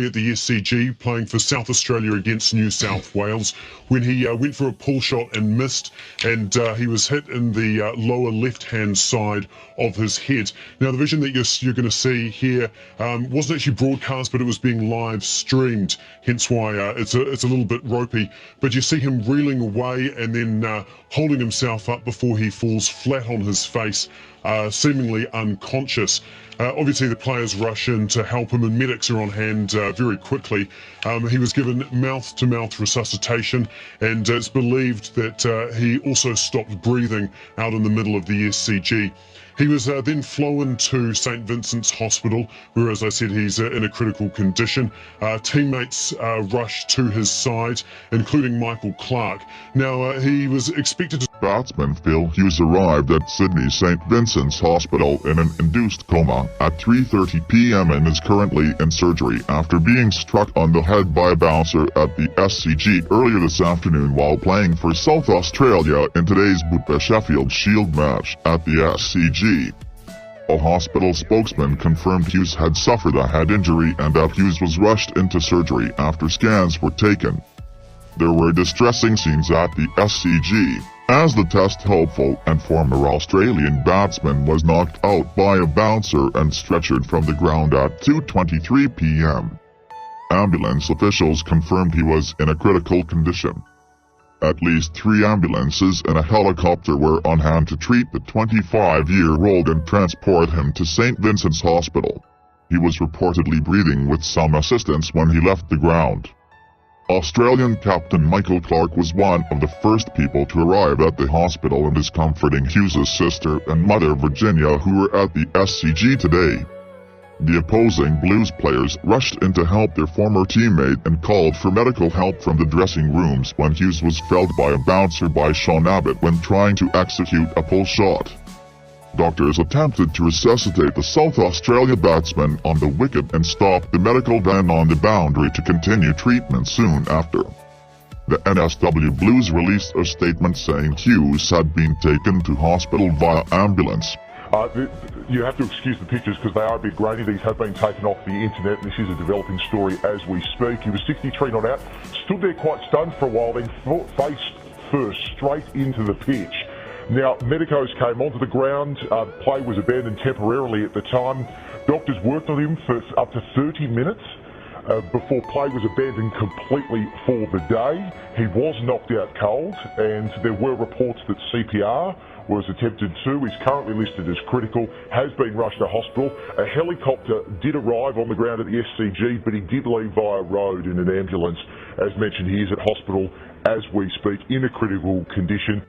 at the SCG playing for South Australia against New South Wales when he went for a pull shot and missed, and he was hit in the lower left-hand side of his head. Now, the vision that you're going to see here wasn't actually broadcast, but it was being live streamed, hence why it's a little bit ropey. But you see him reeling away and then holding himself up before he falls flat on his face, seemingly unconscious. Obviously, the players rush in to help him, and medics are on hand very quickly. He was given mouth-to-mouth resuscitation, and it's believed that he also stopped breathing out in the middle of the SCG. He was then flown to St. Vincent's Hospital, where, as I said, he's in a critical condition. Teammates rushed to his side, including Michael Clark. Now, he was expected to... Batsman Phil Hughes arrived at Sydney's St. Vincent's Hospital in an induced coma at 3:30 p.m. and is currently in surgery after being struck on the head by a bouncer at the SCG earlier this afternoon while playing for South Australia in today's Sheffield Shield match at the SCG. A hospital spokesman confirmed Hughes had suffered a head injury and that Hughes was rushed into surgery after scans were taken. There were distressing scenes at the SCG, as the test hopeful and former Australian batsman was knocked out by a bouncer and stretchered from the ground at 2:23 p.m. Ambulance officials confirmed he was in a critical condition. At least 3 ambulances and a helicopter were on hand to treat the 25-year-old and transport him to St. Vincent's Hospital. He was reportedly breathing with some assistance when he left the ground. Australian captain Michael Clark was one of the first people to arrive at the hospital and is comforting Hughes' sister and mother Virginia, who were at the SCG today. The opposing Blues players rushed in to help their former teammate and called for medical help from the dressing rooms when Hughes was felled by a bouncer by Sean Abbott when trying to execute a pull shot. Doctors attempted to resuscitate the South Australia batsman on the wicket and stopped the medical van on the boundary to continue treatment soon after. The NSW Blues released a statement saying Hughes had been taken to hospital via ambulance. You have to excuse the pictures because they are a bit grainy. These have been taken off the internet. This is a developing story as we speak. He was 63 not out, stood there quite stunned for a while, then face first straight into the pitch. Now, medicos came onto the ground. Play was abandoned temporarily at the time. Doctors worked on him for up to 30 minutes before play was abandoned completely for the day. He was knocked out cold, and there were reports that CPR was attempted too. He's currently listed as critical, has been rushed to hospital. A helicopter did arrive on the ground at the SCG, but he did leave via road in an ambulance. As mentioned, he is at hospital as we speak in a critical condition.